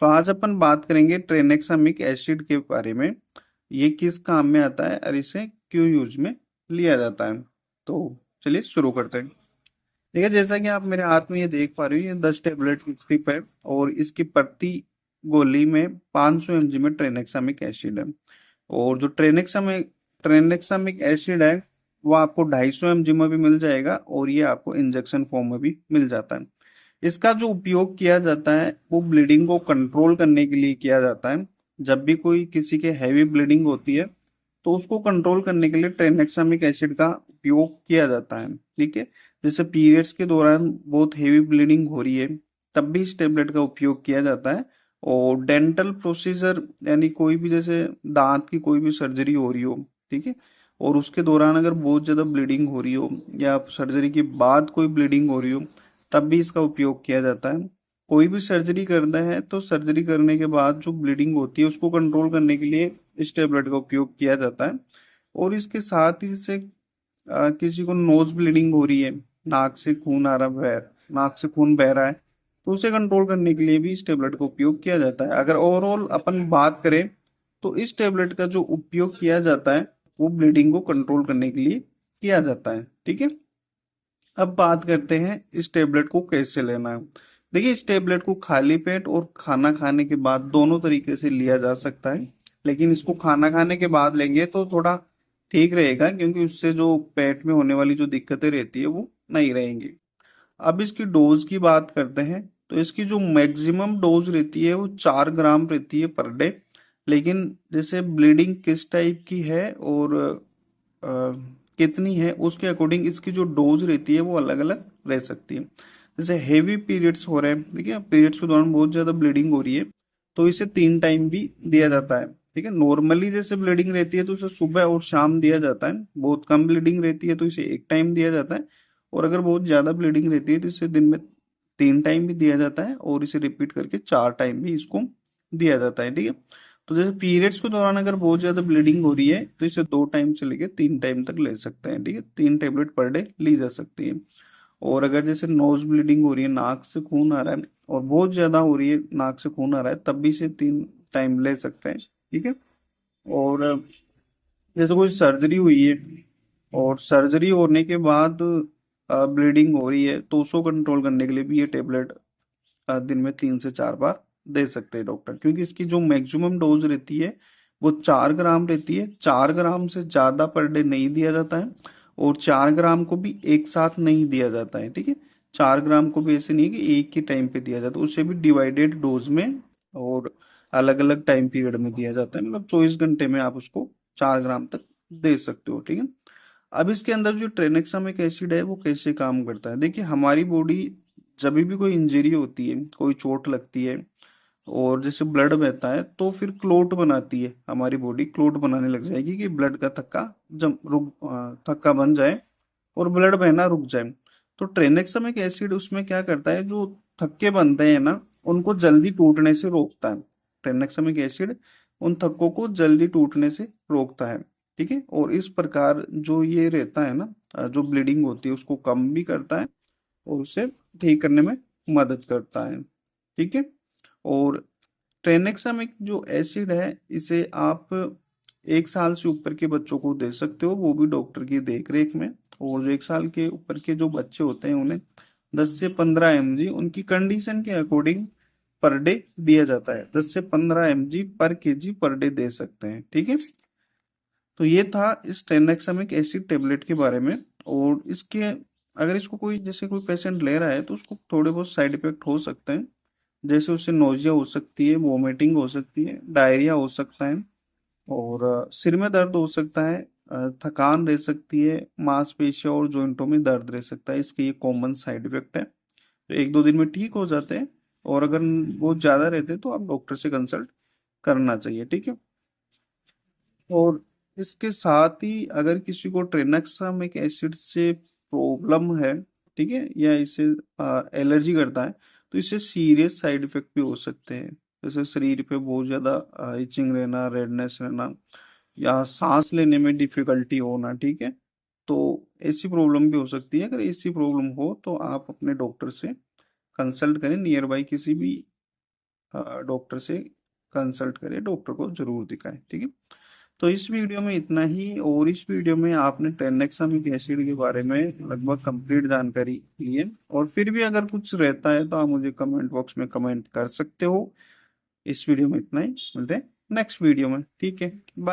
तो आज अपन बात करेंगे ट्रेनेक्सामिक एसिड के बारे में। ये किस काम में आता है और इसे क्यों यूज में लिया जाता है। तो चलिए शुरू करते हैं। ठीक है, जैसा कि आप मेरे हाथ में ये देख पा रहे हो, ये 10 टेबलेट की स्ट्रिप है और इसकी प्रति गोली में 500 mg में ट्रेनेक्सामिक एसिड है। और जो ट्रेनेक्सामिक ट्रेनेक्सामिक एसिड है वो आपको 250 mg में भी मिल जाएगा और ये आपको इंजेक्शन फॉर्म में भी मिल जाता है। इसका जो उपयोग किया जाता है वो ब्लीडिंग को कंट्रोल करने के लिए किया जाता है। जब भी कोई किसी के हैवी ब्लीडिंग होती है तो उसको कंट्रोल करने के लिए ट्रेनेक्सामिक एसिड का उपयोग किया जाता है। ठीक है, जैसे पीरियड्स के दौरान बहुत हेवी ब्लीडिंग हो रही है तब भी इस टेबलेट का उपयोग किया जाता है। और डेंटल प्रोसीजर यानी कोई भी जैसे दांत की कोई भी सर्जरी हो रही हो, ठीक है, और उसके दौरान अगर बहुत ज़्यादा ब्लीडिंग हो रही हो या सर्जरी के बाद कोई ब्लीडिंग हो रही हो तब भी इसका उपयोग किया जाता है। कोई भी सर्जरी करना है तो सर्जरी करने के बाद जो ब्लीडिंग होती है उसको कंट्रोल करने के लिए इस टेबलेट का उपयोग किया जाता है। और इसके साथ ही से किसी को नोज ब्लीडिंग हो रही है, नाक से खून आ रहा बह नाक से खून बह रहा है, तो उसे कंट्रोल करने के लिए भी इस टेबलेट का उपयोग किया जाता है। अगर ओवरऑल अपन बात करें तो इस टेबलेट का जो उपयोग किया जाता है वो ब्लीडिंग को कंट्रोल करने के लिए किया जाता है। ठीक है, अब बात करते हैं इस टेबलेट को कैसे लेना है। देखिए, इस टेबलेट को खाली पेट और खाना खाने के बाद दोनों तरीके से लिया जा सकता है, लेकिन इसको खाना खाने के बाद लेंगे तो थोड़ा ठीक रहेगा क्योंकि उससे जो पेट में होने वाली जो दिक्कतें रहती है वो नहीं रहेंगी। अब इसकी डोज की बात करते हैं तो इसकी जो मैक्सिमम डोज रहती है वो 4 ग्राम रहती है पर डे। लेकिन जैसे ब्लीडिंग किस टाइप की है और कितनी है उसके अकॉर्डिंग इसकी जो डोज रहती है वो अलग अलग रह सकती है। जैसे हेवी पीरियड्स हो रहे हैं, देखिए पीरियड्स के दौरान बहुत ज्यादा ब्लीडिंग हो रही है तो इसे 3 टाइम भी दिया जाता है। ठीक है, नॉर्मली जैसे ब्लीडिंग रहती है तो इसे सुबह और शाम दिया जाता है। बहुत कम ब्लीडिंग रहती है तो इसे 1 टाइम दिया जाता है। और अगर बहुत ज्यादा ब्लीडिंग रहती है तो इसे दिन में 3 टाइम भी दिया जाता है और इसे रिपीट करके 4 टाइम भी इसको दिया जाता है। ठीक है, तो जैसे पीरियड्स के दौरान अगर बहुत ज्यादा ब्लीडिंग हो रही है तो इसे 2 टाइम से लेके 3 टाइम तक ले सकते हैं। ठीक है, 3 टेबलेट पर डे ली जा सकती है। और अगर जैसे नोज ब्लीडिंग हो रही है, नाक से खून आ रहा है और बहुत ज्यादा हो रही है, नाक से खून आ रहा है, तब भी इसे 3 टाइम ले सकते हैं। ठीक है, और जैसे कोई सर्जरी हुई है और सर्जरी होने के बाद ब्लीडिंग हो रही है तो उसको कंट्रोल करने के लिए भी ये टेबलेट दिन में 3 से 4 बार दे सकते हैं डॉक्टर, क्योंकि इसकी जो मैक्सिमम डोज रहती है वो 4 ग्राम रहती है। 4 ग्राम से ज्यादा पर डे नहीं दिया जाता है और 4 ग्राम को भी एक साथ नहीं दिया जाता है। ठीक है, 4 ग्राम को भी ऐसे नहीं है कि एक ही टाइम पे दिया जाता है, उससे भी डिवाइडेड डोज में और अलग अलग टाइम पीरियड में दिया जाता है। मतलब 24 घंटे में आप उसको 4 ग्राम तक दे सकते हो। ठीक है, अब इसके अंदर जो ट्रेनेक्सामिक एसिड है वो कैसे काम करता है। देखिए, हमारी बॉडी जब भी कोई इंजरी होती है, कोई चोट लगती है और जैसे ब्लड बहता है तो फिर क्लोट बनाती है, हमारी बॉडी क्लोट बनाने लग जाएगी कि ब्लड का थक्का बन जाए और ब्लड बहना रुक जाए। तो ट्रेनेक्सामिक एसिड उसमें क्या करता है, जो थक्के बनते हैं ना उनको जल्दी टूटने से रोकता है। ट्रेनेक्सामिक एसिड उन थक्कों को जल्दी टूटने से रोकता है। ठीक है, और इस प्रकार जो ये रहता है ना, जो ब्लीडिंग होती है उसको कम भी करता है और उसे ठीक करने में मदद करता है। ठीक है, और ट्रेनेक्सामिक जो एसिड है इसे आप 1 साल से ऊपर के बच्चों को दे सकते हो, वो भी डॉक्टर की देख रेख में। और जो 1 साल के ऊपर के जो बच्चे होते हैं उन्हें 10 से 15 mg उनकी कंडीशन के अकॉर्डिंग पर डे दिया जाता है। 10 से 15 mg पर केजी पर डे दे सकते हैं। ठीक है, तो ये था इस ट्रेनेक्सामिक एसिड टेबलेट के बारे में। और इसके अगर इसको कोई जैसे कोई पेशेंट ले रहा है तो उसको थोड़े बहुत साइड इफेक्ट हो सकते हैं। जैसे उससे नोजिया हो सकती है, वोमिटिंग हो सकती है, डायरिया हो सकता है और सिर में दर्द हो सकता है, थकान रह सकती है, मांसपेशियों और जॉइंटों में दर्द रह सकता है। इसके ये कॉमन साइड इफेक्ट है, तो 1-2 दिन में ठीक हो जाते हैं। और अगर बहुत ज्यादा रहते हैं तो आप डॉक्टर से कंसल्ट करना चाहिए। ठीक है, और इसके साथ ही अगर किसी को ट्रेनेक्सामिक एसिड से प्रॉब्लम है, ठीक है, या इसे एलर्जी करता है तो इससे सीरियस साइड इफेक्ट भी हो सकते हैं। जैसे शरीर पे बहुत ज्यादा इचिंग रहना, रेडनेस रहना या सांस लेने में डिफिकल्टी होना। ठीक है, तो ऐसी प्रॉब्लम भी हो सकती है। अगर ऐसी प्रॉब्लम हो तो आप अपने डॉक्टर से कंसल्ट करें, नियर बाई किसी भी डॉक्टर से कंसल्ट करें, डॉक्टर को जरूर दिखाएं। ठीक है, तो इस वीडियो में इतना ही। और इस वीडियो में आपने ट्रेनेक्सामिक एसिड के बारे में लगभग कंप्लीट जानकारी ली है। और फिर भी अगर कुछ रहता है तो आप मुझे कमेंट बॉक्स में कमेंट कर सकते हो। इस वीडियो में इतना ही, मिलते हैं नेक्स्ट वीडियो में। ठीक है, बाय।